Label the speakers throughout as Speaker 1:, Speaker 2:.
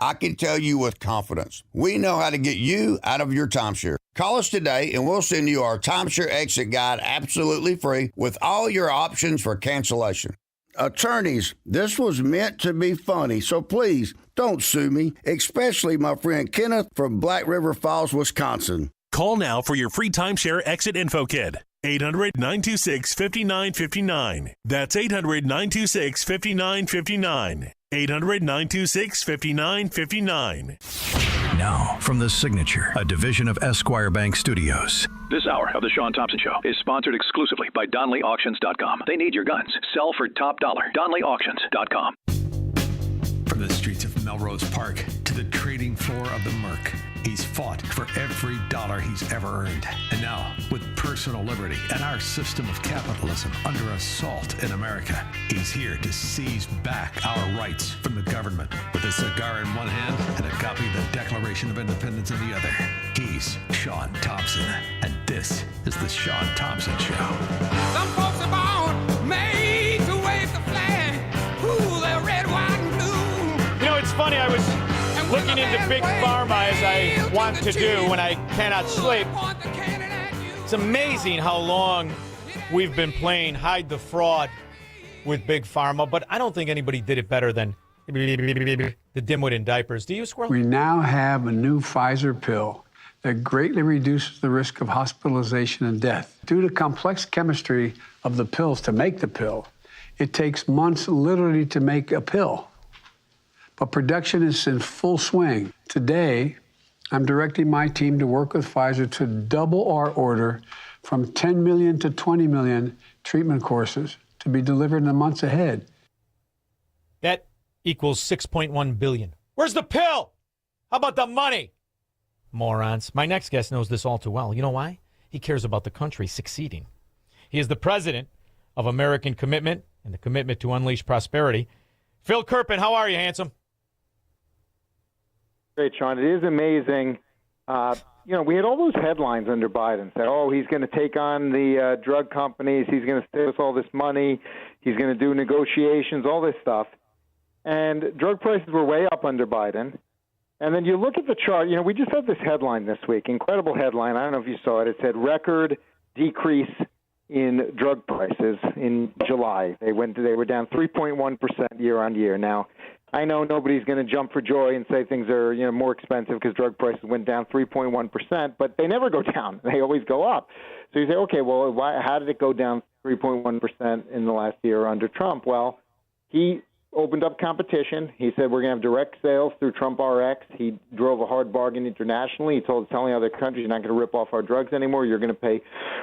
Speaker 1: I can tell you with confidence, we know how to get you out of your timeshare. Call us today and we'll send you our timeshare exit guide absolutely free with all your options for cancellation. Attorneys, this was meant to be funny, so please don't sue me, especially my friend Kenneth from Black River Falls, Wisconsin.
Speaker 2: Call now for your free timeshare exit info kit. 800-926-5959. That's 800-926-5959. 800-926-5959.
Speaker 3: Now, from The Signature, a division of Esquire Bank Studios.
Speaker 4: This hour of the Shaun Thompson Show is sponsored exclusively by DonleyAuctions.com. They need your guns. Sell for top dollar. DonleyAuctions.com.
Speaker 3: From the streets of Melrose Park to the trading floor of the Merc, he's fought for every dollar he's ever earned. And now, with personal liberty and our system of capitalism under assault in America, he's here to seize back our rights from the government. With a cigar in one hand and a copy of the Declaration of Independence in the other, he's Shaun Thompson. And this is the Shaun Thompson Show.
Speaker 5: Some folks are born made to wave the flag. Ooh, they're red, white, and blue.
Speaker 6: You know, it's funny, I was looking into Big Pharma as I want to do when I cannot sleep. It's amazing how long we've been playing hide the fraud with Big Pharma, but I don't think anybody did it better than the dimwit in diapers. Do you, Squirrel?
Speaker 7: We now have a new Pfizer pill that greatly reduces the risk of hospitalization and death. Due to complex chemistry of the pills to make the pill, it takes months literally to make a pill. But production is in full swing. Today, I'm directing my team to work with Pfizer to double our order from 10 million to 20 million treatment courses to be delivered in the months ahead.
Speaker 6: That equals 6.1 billion. Where's the pill? How about the money? Morons. My next guest knows this all too well. You know why? He cares about the country succeeding. He is the president of American Commitment and the Commitment to Unleash Prosperity. Phil Kerpen, how are you, handsome?
Speaker 8: Great, Shaun. It is amazing. We had all those headlines under Biden said, oh, he's going to take on the drug companies. He's going to save us all this money. He's going to do negotiations, all this stuff. And drug prices were way up under Biden. And then you look at the chart. You know, we just had this headline this week, incredible headline. I don't know if you saw it. It said record decrease in drug prices in July. They were down 3.1% year on year. Now, I know nobody's going to jump for joy and say things are more expensive because drug prices went down 3.1%, but they never go down. They always go up. So you say, okay, well, how did it go down 3.1% in the last year under Trump? Well, he opened up competition. He said we're going to have direct sales through Trump RX. He drove a hard bargain internationally. He telling other countries, you're not going to rip off our drugs anymore. You're going to pay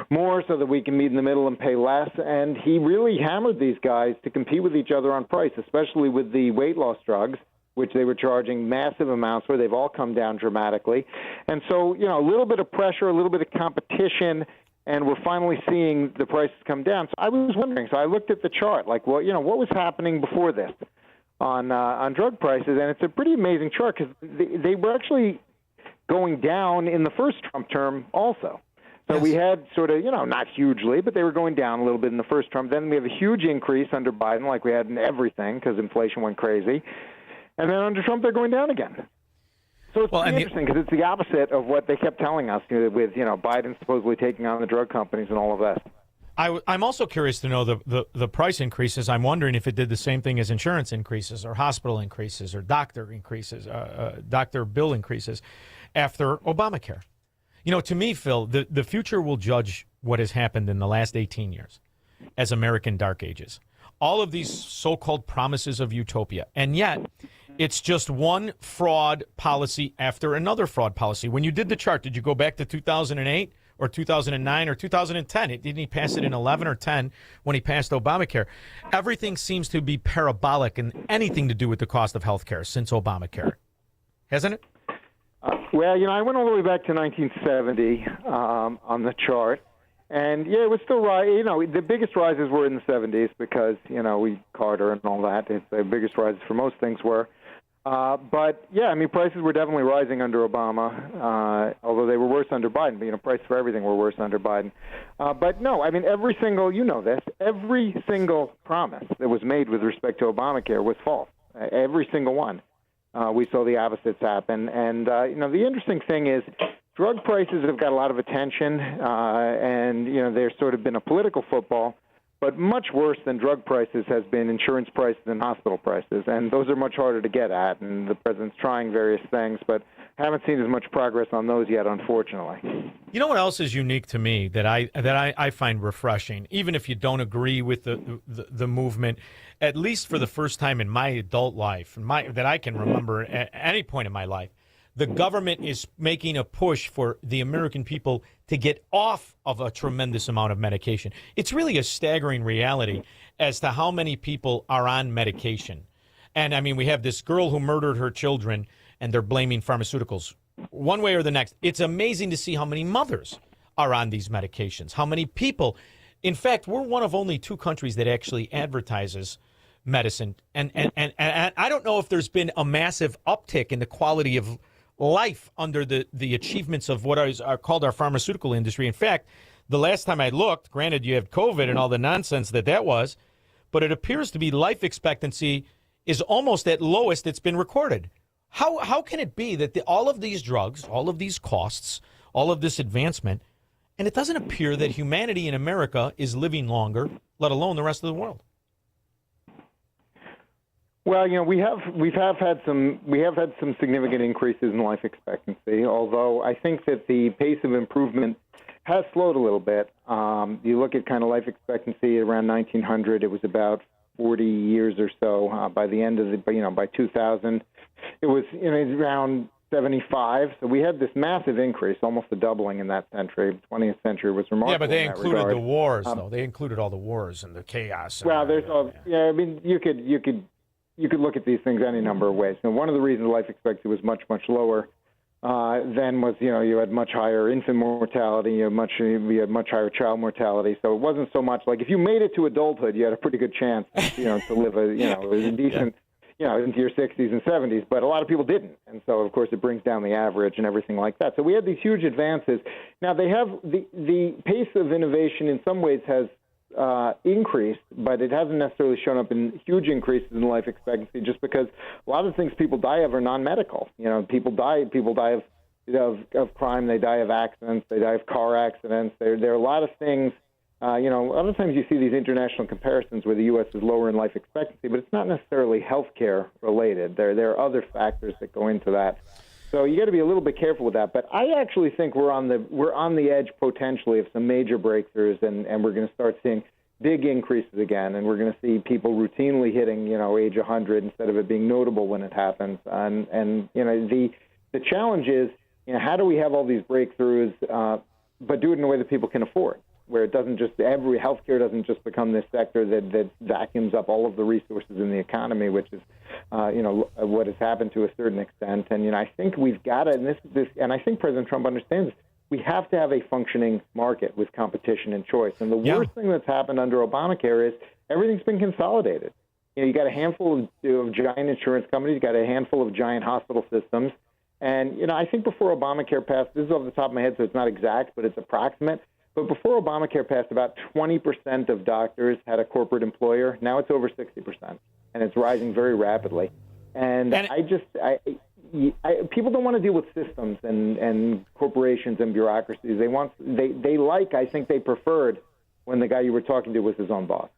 Speaker 8: more so that we can meet in the middle and pay less. And he really hammered these guys to compete with each other on price, especially with the weight loss drugs, which they were charging massive amounts for. They've all come down dramatically. And so, a little bit of pressure, a little bit of competition, and we're finally seeing the prices come down. So I was wondering, so I looked at the chart, like, well, what was happening before this on drug prices? And it's a pretty amazing chart because they were actually going down in the first Trump term also. So yes. We had sort of, not hugely, but they were going down a little bit in the first term. Then we have a huge increase under Biden like we had in everything because inflation went crazy. And then under Trump, they're going down again. So it's pretty interesting because it's the opposite of what they kept telling us with, Biden supposedly taking on the drug companies and all of that.
Speaker 6: I'm also curious to know the price increases. I'm wondering if it did the same thing as insurance increases or hospital increases or doctor increases, doctor bill increases after Obamacare. To me, Phil, the future will judge what has happened in the last 18 years as American dark ages. All of these so-called promises of utopia. And yet, it's just one fraud policy after another fraud policy. When you did the chart, did you go back to 2008 or 2009 or 2010? Didn't he pass it in 11 or 10 when he passed Obamacare? Everything seems to be parabolic in anything to do with the cost of health care since Obamacare. Hasn't it?
Speaker 8: Well, I went all the way back to 1970 on the chart. And, it was still rising. The biggest rises were in the 70s because, Carter and all that. The biggest rises for most things were. But, prices were definitely rising under Obama, although they were worse under Biden. But, prices for everything were worse under Biden. But, no, every single, every single promise that was made with respect to Obamacare was false, every single one. we saw the opposites happen. And, the interesting thing is drug prices have got a lot of attention, and, there's sort of been a political football. But much worse than drug prices has been insurance prices and hospital prices, and those are much harder to get at. And the president's trying various things, but haven't seen as much progress on those yet, unfortunately.
Speaker 6: You know what else is unique to me that I find refreshing, even if you don't agree with the movement, at least for the first time in my adult life, that I can remember at any point in my life, the government is making a push for the American people to get off of a tremendous amount of medication. It's really a staggering reality as to how many people are on medication. And, I mean, we have this girl who murdered her children, and they're blaming pharmaceuticals one way or the next. It's amazing to see how many mothers are on these medications, how many people. In fact, we're one of only 2 countries that actually advertises medicine. And I don't know if there's been a massive uptick in the quality of life under the achievements of what is called our pharmaceutical industry. In fact, the last time I looked, granted you have COVID and all the nonsense that was, but it appears to be life expectancy is almost at lowest it's been recorded. How can it be that all of these drugs, all of these costs, all of this advancement, and it doesn't appear that humanity in America is living longer, let alone the rest of the world?
Speaker 8: Well, we have had some significant increases in life expectancy, although I think that the pace of improvement has slowed a little bit. You look at kind of life expectancy around 1900, it was about 40 years or so. By the end of by 2000, it was around 75. So we had this massive increase, almost a doubling in that century. The 20th century was remarkable.
Speaker 6: Yeah, but they
Speaker 8: in that
Speaker 6: included
Speaker 8: regard.
Speaker 6: the wars, though. They included all the wars and the chaos.
Speaker 8: Well, I mean, you could look at these things any number of ways. And one of the reasons life expectancy was much, much lower then was, you had much higher infant mortality, you had much higher child mortality. So it wasn't so much like if you made it to adulthood, you had a pretty good chance, to live a decent, into your 60s and 70s. But a lot of people didn't. And so, of course, it brings down the average and everything like that. So we had these huge advances. Now, they have the pace of innovation in some ways has increased, but it hasn't necessarily shown up in huge increases in life expectancy just because a lot of the things people die of are non-medical. People die of crime, they die of accidents, they die of car accidents. There are a lot of things, a lot of times you see these international comparisons where the U.S. is lower in life expectancy, but it's not necessarily healthcare related. There are other factors that go into that. So you got to be a little bit careful with that. But I actually think we're on the edge potentially of some major breakthroughs, and we're going to start seeing big increases again, and we're going to see people routinely hitting age 100 instead of it being notable when it happens. And the challenge is how do we have all these breakthroughs, but do it in a way that people can afford, where it doesn't just healthcare doesn't just become this sector that vacuums up all of the resources in the economy, which is what has happened to a certain extent. And I think we've got to, and I think President Trump understands this, we have to have a functioning market with competition and choice. And the worst thing that's happened under Obamacare is everything's been consolidated. You got a handful of giant insurance companies, you got a handful of giant hospital systems. And, I think before Obamacare passed, this is off the top of my head, so it's not exact, but it's approximate. But before Obamacare passed, about 20% of doctors had a corporate employer. Now it's over 60%, and it's rising very rapidly. And people don't want to deal with systems and corporations and bureaucracies. I think they preferred when the guy you were talking to was his own boss.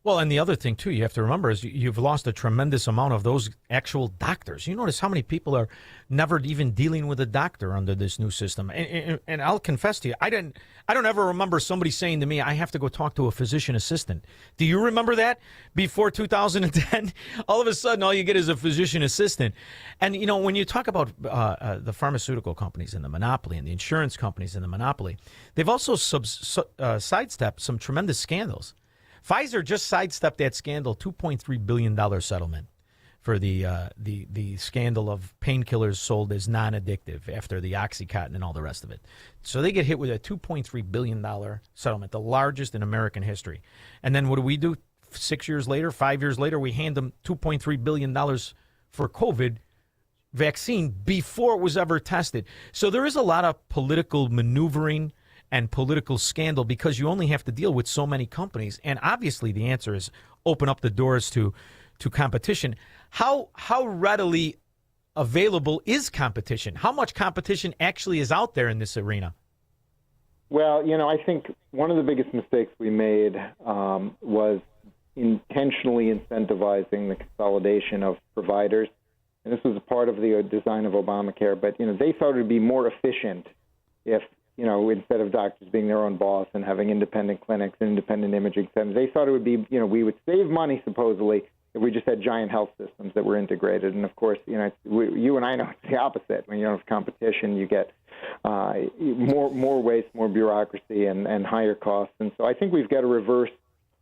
Speaker 6: Well, and the other thing, too, you have to remember is you've lost a tremendous amount of those actual doctors. You notice how many people are never even dealing with a doctor under this new system. And I'll confess to you, I don't ever remember somebody saying to me, I have to go talk to a physician assistant. Do you remember that? Before 2010, all of a sudden, all you get is a physician assistant. And, when you talk about the pharmaceutical companies and the monopoly and the insurance companies and the monopoly, they've also sidestepped some tremendous scandals. Pfizer just sidestepped that scandal, $2.3 billion settlement for the scandal of painkillers sold as non-addictive after the Oxycontin and all the rest of it. So they get hit with a $2.3 billion settlement, the largest in American history. And then what do? 5 years later, we hand them $2.3 billion for COVID vaccine before it was ever tested. So there is a lot of political maneuvering and political scandal because you only have to deal with so many companies. And obviously the answer is open up the doors to competition. How readily available is competition? How much competition actually is out there in this arena?
Speaker 8: Well, I think one of the biggest mistakes we made was intentionally incentivizing the consolidation of providers. And this was a part of the design of Obamacare. But, they thought it would be more efficient if, instead of doctors being their own boss and having independent clinics and independent imaging centers, they thought it would be, we would save money, supposedly, if we just had giant health systems that were integrated. And, of course, you and I know it's the opposite. When you don't have competition, you get more waste, more bureaucracy, and higher costs. And so I think we've got to reverse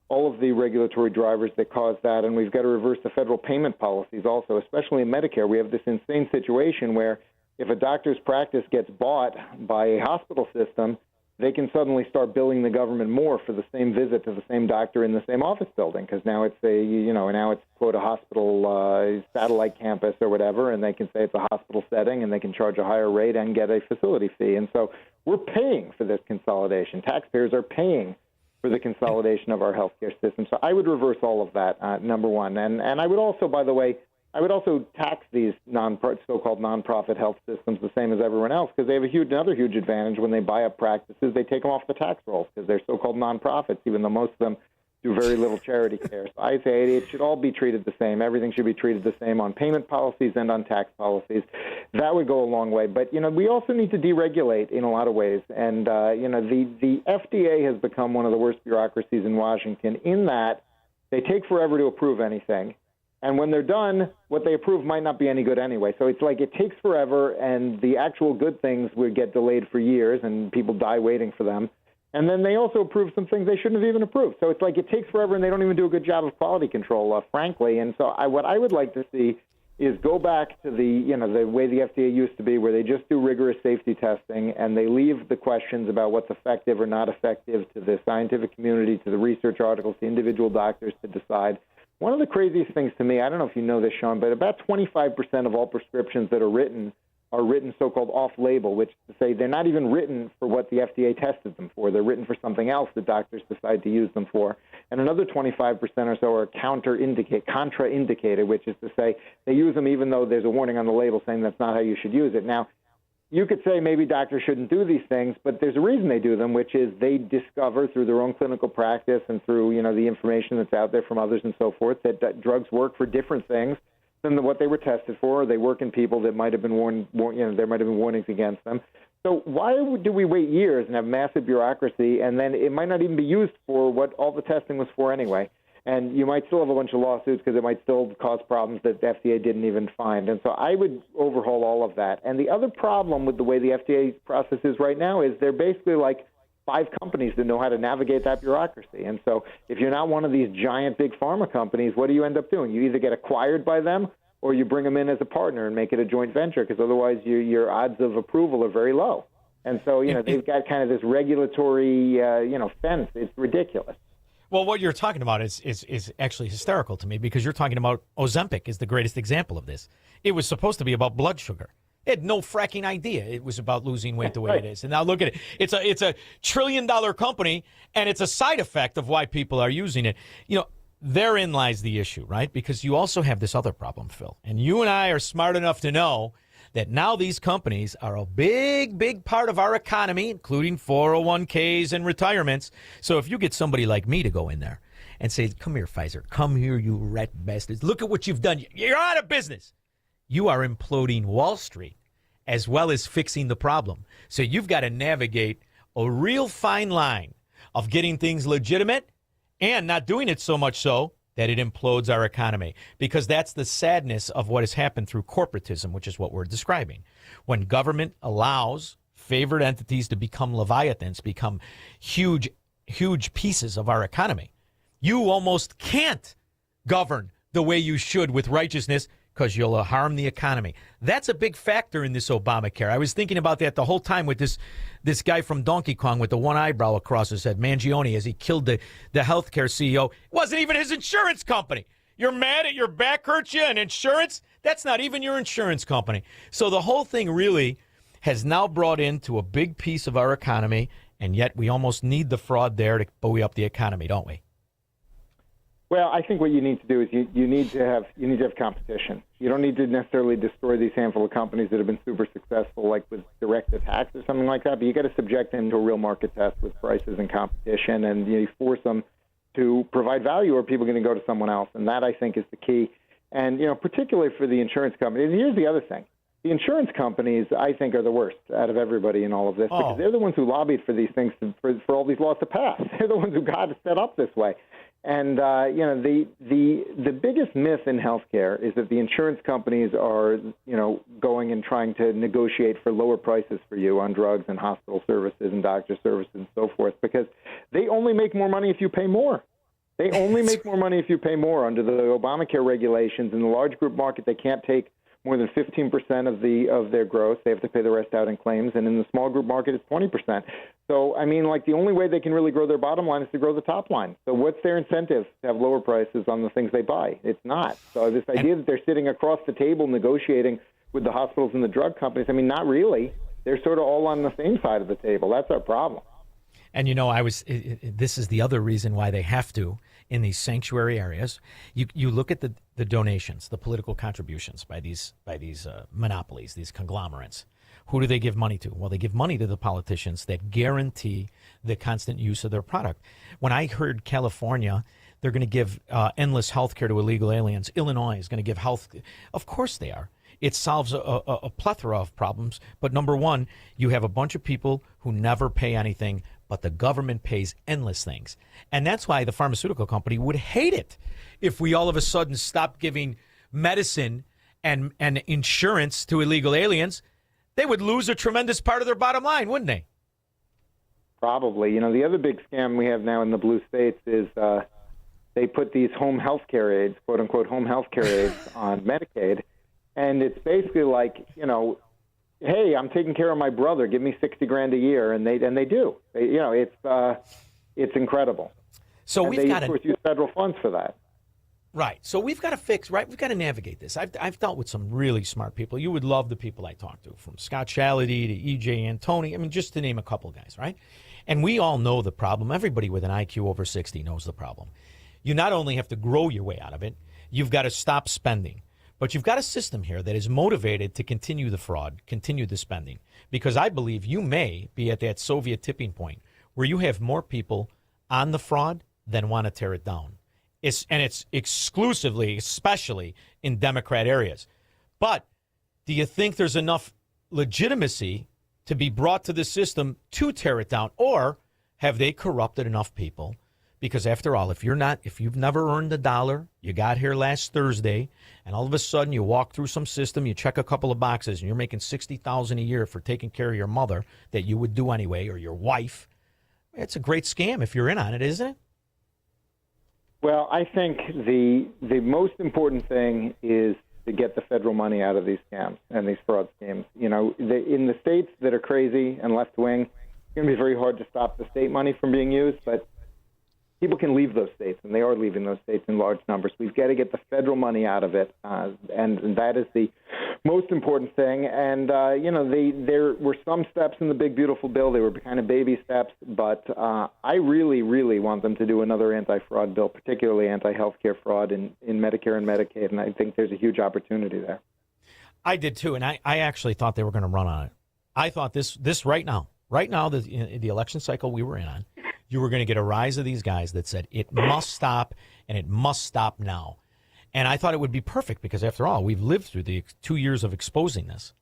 Speaker 8: all of the regulatory drivers that cause that, and we've got to reverse the federal payment policies also, especially in Medicare. We have this insane situation where if a doctor's practice gets bought by a hospital system, they can suddenly start billing the government more for the same visit to the same doctor in the same office building, because now it's now it's quote a hospital satellite campus or whatever, and they can say it's a hospital setting, and they can charge a higher rate and get a facility fee. And so we're paying for this consolidation. Taxpayers are paying for the consolidation of our healthcare system. So I would reverse all of that, number one. And I would also, by the way, tax these so-called nonprofit health systems the same as everyone else, because they have another huge advantage when they buy up practices. They take them off the tax rolls because they're so-called nonprofits, even though most of them do very little charity care. So I say it should all be treated the same. Everything should be treated the same on payment policies and on tax policies. That would go a long way. But, we also need to deregulate in a lot of ways. And, the FDA has become one of the worst bureaucracies in Washington in that they take forever to approve anything. And when they're done, what they approve might not be any good anyway. So it's like it takes forever, and the actual good things would get delayed for years, and people die waiting for them. And then they also approve some things they shouldn't have even approved. So it's like it takes forever, and they don't even do a good job of quality control, frankly. And so what I would like to see is go back to the way the FDA used to be, where they just do rigorous safety testing, and they leave the questions about what's effective or not effective to the scientific community, to the research articles, to individual doctors to decide. One of the craziest things to me, I don't know if you know this, Shaun, but about 25% of all prescriptions that are written so-called off-label, which is to say they're not even written for what the FDA tested them for. They're written for something else that doctors decide to use them for. And another 25% or so are contraindicated, which is to say they use them even though there's a warning on the label saying that's not how you should use it. Now, you could say maybe doctors shouldn't do these things, but there's a reason they do them, which is they discover through their own clinical practice and through, the information that's out there from others and so forth, that drugs work for different things than what they were tested for. Or they work in people that might have been there might have been warnings against them. So why do we wait years and have massive bureaucracy, and then it might not even be used for what all the testing was for anyway? And you might still have a bunch of lawsuits because it might still cause problems that the FDA didn't even find. And so I would overhaul all of that. And the other problem with the way the FDA process is right now is they're basically like 5 companies that know how to navigate that bureaucracy. And so if you're not one of these giant big pharma companies, what do you end up doing? You either get acquired by them or you bring them in as a partner and make it a joint venture, because otherwise your odds of approval are very low. And so, they've got kind of this regulatory, fence. It's ridiculous.
Speaker 6: Well, what you're talking about is actually hysterical to me, because you're talking about Ozempic is the greatest example of this. It was supposed to be about blood sugar. It had no fracking idea it was about losing weight the way it is. And now look at it. It's a $1 trillion company, and it's a side effect of why people are using it. Therein lies the issue, right? Because you also have this other problem, Phil. And you and I are smart enough to know that now these companies are a big, big part of our economy, including 401ks and retirements. So if you get somebody like me to go in there and say, come here, Pfizer, come here, you rat bastards, look at what you've done. You're out of business. You are imploding Wall Street as well as fixing the problem. So you've got to navigate a real fine line of getting things legitimate and not doing it so much so that it implodes our economy, because that's the sadness of what has happened through corporatism, which is what we're describing. When government allows favored entities to become leviathans, become huge, huge pieces of our economy, you almost can't govern the way you should with righteousness, because you'll harm the economy. That's a big factor in this Obamacare. I was thinking about that the whole time with this guy from Donkey Kong with the one eyebrow across his head, Mangione, as he killed the healthcare CEO. It wasn't even his insurance company. You're mad at your back hurts you and insurance? That's not even your insurance company. So the whole thing really has now brought into a big piece of our economy, and yet we almost need the fraud there to buoy up the economy, don't we?
Speaker 8: Well, I think what you need to do is you need to have competition. You don't need to necessarily destroy these handful of companies that have been super successful, like with direct attacks or something like that. But you got to subject them to a real market test with prices and competition, and you force them to provide value, or people are going to go to someone else. And that, I think, is the key. And particularly for the insurance companies. Here's the other thing: the insurance companies, I think, are the worst out of everybody in all of this because they're the ones who lobbied for these things for all these laws to pass. They're the ones who got it set up this way. And the biggest myth in healthcare is that the insurance companies are going and trying to negotiate for lower prices for you on drugs and hospital services and doctor services and so forth, because they only make more money if you pay more. They only make more money if you pay more under the Obamacare regulations. In the large group market, they can't take more than 15% of their gross. They have to pay the rest out in claims. And in the small group market, it's 20%. So, the only way they can really grow their bottom line is to grow the top line. So what's their incentive to have lower prices on the things they buy? It's not. So this idea that they're sitting across the table negotiating with the hospitals and the drug companies, not really. They're sort of all on the same side of the table. That's our problem.
Speaker 6: And, this is the other reason why they have to, in these sanctuary areas, you look at the donations, the political contributions by these monopolies, these conglomerates. Who do they give money to? Well, they give money to the politicians that guarantee the constant use of their product. When I heard California, they're going to give endless health care to illegal aliens. Illinois is going to give health. Of course they are. It solves a plethora of problems. But number one, you have a bunch of people who never pay anything, but the government pays endless things. And that's why the pharmaceutical company would hate it if we all of a sudden stopped giving medicine and insurance to illegal aliens. They would lose a tremendous part of their bottom line, wouldn't they?
Speaker 8: Probably. The other big scam we have now in the blue states is they put these home health care aides, quote unquote home health care aides, on Medicaid. And it's basically like, hey, I'm taking care of my brother. Give me $60,000 a year, and they do. It's incredible.
Speaker 6: So
Speaker 8: and
Speaker 6: we've got
Speaker 8: to use federal funds for that.
Speaker 6: Right. So we've got to fix. Right. We've got to navigate this. I've dealt with some really smart people. You would love the people I talk to, from Scott Shality to E.J. Antoni. Just to name a couple guys, right? And we all know the problem. Everybody with an IQ over 60 knows the problem. You not only have to grow your way out of it, you've got to stop spending. But you've got a system here that is motivated to continue the fraud, continue the spending, because I believe you may be at that Soviet tipping point where you have more people on the fraud than want to tear it down. It's exclusively, especially in Democrat areas. But do you think there's enough legitimacy to be brought to the system to tear it down? Or have they corrupted enough people? Because after all, if you've never earned $1, you got here last Thursday, and all of a sudden you walk through some system, you check a couple of boxes, and you're making $60,000 a year for taking care of your mother that you would do anyway, or your wife, it's a great scam if you're in on it, isn't it?
Speaker 8: Well, I think the most important thing is to get the federal money out of these scams and these fraud schemes. In the states that are crazy and left-wing, it's going to be very hard to stop the state money from being used, but people can leave those states, and they are leaving those states in large numbers. We've got to get the federal money out of it, and that is the most important thing. And, there were some steps in the big, beautiful bill. They were kind of baby steps, but I really, really want them to do another anti-fraud bill, particularly anti-healthcare fraud in Medicare and Medicaid, and I think there's a huge opportunity there.
Speaker 6: I did, too, and I actually thought they were going to run on it. I thought this right now, the election cycle we were in on, you were going to get a rise of these guys that said it must stop, and it must stop now. And I thought it would be perfect because, after all, we've lived through the 2 years of exposing this,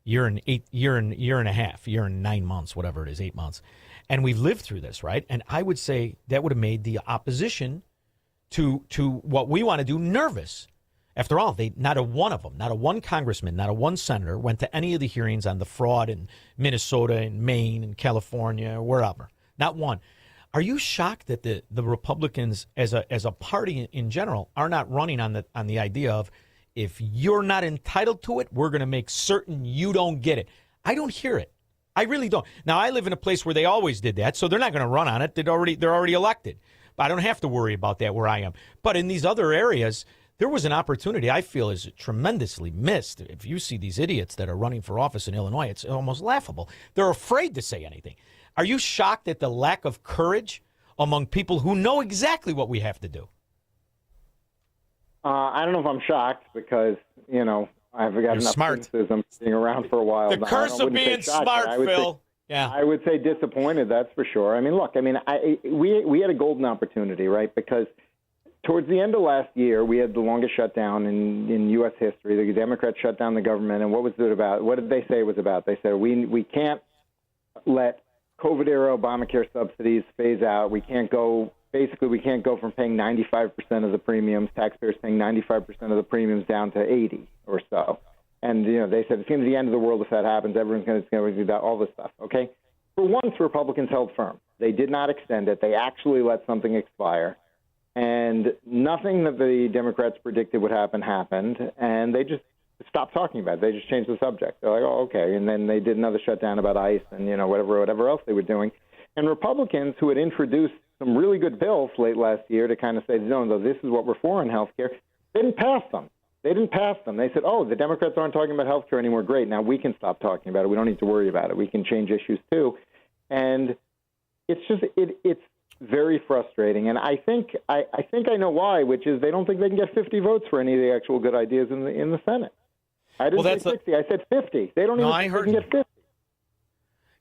Speaker 6: year and a half, year and 9 months, whatever it is, 8 months, and we've lived through this, right? And I would say that would have made the opposition to what we want to do nervous. After all, not a one congressman, not a one senator went to any of the hearings on the fraud in Minnesota and Maine and California, wherever. Not one. Are you shocked that the Republicans, as a party in general, are not running on the idea of, if you're not entitled to it, we're going to make certain you don't get it? I don't hear it. I really don't. Now, I live in a place where they always did that, so they're not going to run on it. They're already elected. But I don't have to worry about that where I am. But in these other areas, there was an opportunity I feel is tremendously missed. If you see these idiots that are running for office in Illinois, it's almost laughable. They're afraid to say anything. Are you shocked at the lack of courage among people who know exactly what we have to do?
Speaker 8: I don't know if I'm shocked because, I've got enough
Speaker 6: smart.
Speaker 8: cynicism being around for a while.
Speaker 6: The
Speaker 8: now.
Speaker 6: curse of being smart, Phil. Yeah.
Speaker 8: I would say disappointed, that's for sure. I mean, look, we had a golden opportunity, right? Because towards the end of last year, we had the longest shutdown in U.S. history. The Democrats shut down the government, and what was it about? What did they say it was about? They said we can't let COVID-era Obamacare subsidies phase out. We can't go from paying 95% of the premiums, taxpayers paying 95% of the premiums, down to 80 or so. And, they said it's going to be the end of the world if that happens. Everyone's going to do that, all this stuff, okay? For once, Republicans held firm. They did not extend it. They actually let something expire. And nothing that the Democrats predicted would happen happened, and they just stopped talking about it. They just changed the subject. They're like, oh, okay. And then they did another shutdown about ICE and, whatever else they were doing. And Republicans who had introduced some really good bills late last year to kind of say, no, this is what we're for in health care, they didn't pass them. They said, oh, the Democrats aren't talking about health care anymore. Great. Now we can stop talking about it. We don't need to worry about it. We can change issues too. And it's just it's very frustrating. And I think I know why, which is they don't think they can get 50 votes for any of the actual good ideas in the Senate. I didn't say 60. I said 50. They don't even think they can get 50.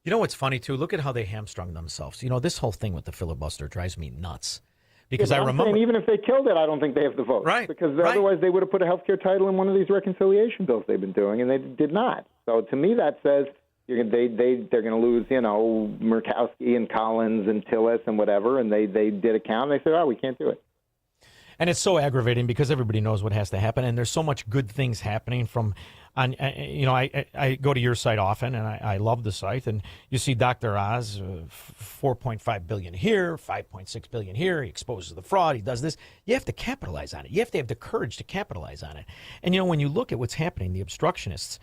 Speaker 6: You know what's funny, too? Look at how they hamstrung themselves. This whole thing with the filibuster drives me nuts. Because I remember,
Speaker 8: saying, even if they killed it, I don't think they have the vote.
Speaker 6: Right.
Speaker 8: Because otherwise they would have put a health care title in one of these reconciliation bills they've been doing, and they did not. So to me, that says they're going to lose, Murkowski and Collins and Tillis and whatever, and they did a count, and they said, we can't do it.
Speaker 6: And it's so aggravating because everybody knows what has to happen, and there's so much good things happening from on. I go to your site often, and I love the site, and you see Dr. Oz, $4.5 billion here, $5.6 billion here. He exposes the fraud. He does this. You have to capitalize on it. You have to have the courage to capitalize on it. And when you look at what's happening, the obstructionists,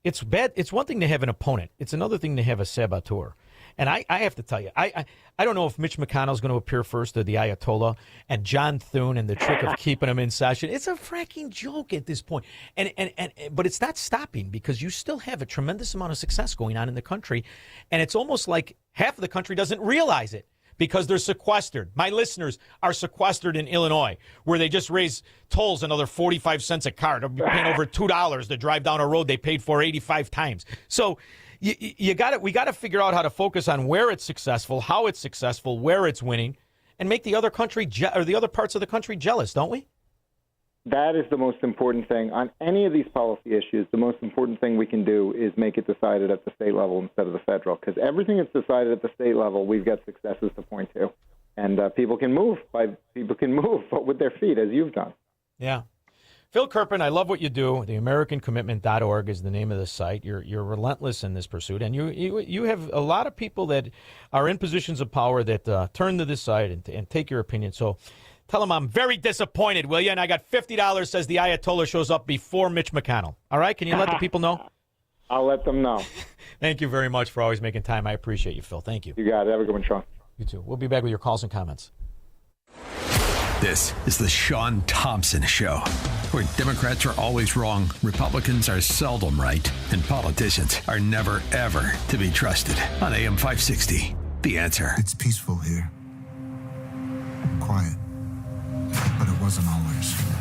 Speaker 6: it's bad. It's one thing to have an opponent. It's another thing to have a saboteur. And I have to tell you, I don't know if Mitch McConnell is going to appear first or the Ayatollah and John Thune and the trick of keeping him in session. It's a fracking joke at this point. But it's not stopping because you still have a tremendous amount of success going on in the country. And it's almost like half of the country doesn't realize it because they're sequestered. My listeners are sequestered in Illinois, where they just raise tolls another 45 cents a car. They'll be paying over $2 to drive down a road they paid for 85 times. So we got to figure out how to focus on where it's successful, how it's successful, where it's winning, and make the other country or the other parts of the country jealous, don't we?
Speaker 8: That is the most important thing. On any of these policy issues, the most important thing we can do is make it decided at the state level instead of the federal, because everything that's decided at the state level, we've got successes to point to. And people can move but with their feet, as you've done.
Speaker 6: Yeah. Phil Kerpen, I love what you do. The AmericanCommitment.org is the name of the site. You're relentless in this pursuit, and you have a lot of people that are in positions of power that turn to this site and take your opinion. So tell them I'm very disappointed, will you? And I got $50, says the Ayatollah shows up before Mitch McConnell. All right? Can you let the people know?
Speaker 8: I'll let them know.
Speaker 6: Thank you very much for always making time. I appreciate you, Phil. Thank you.
Speaker 8: You got it. Have a good one, Shaun.
Speaker 6: You too. We'll be back with your calls and comments.
Speaker 3: This is the Shaun Thompson Show, where Democrats are always wrong, Republicans are seldom right, and politicians are never, ever to be trusted. On AM 560, The Answer.
Speaker 9: It's peaceful here. Quiet. But it wasn't always.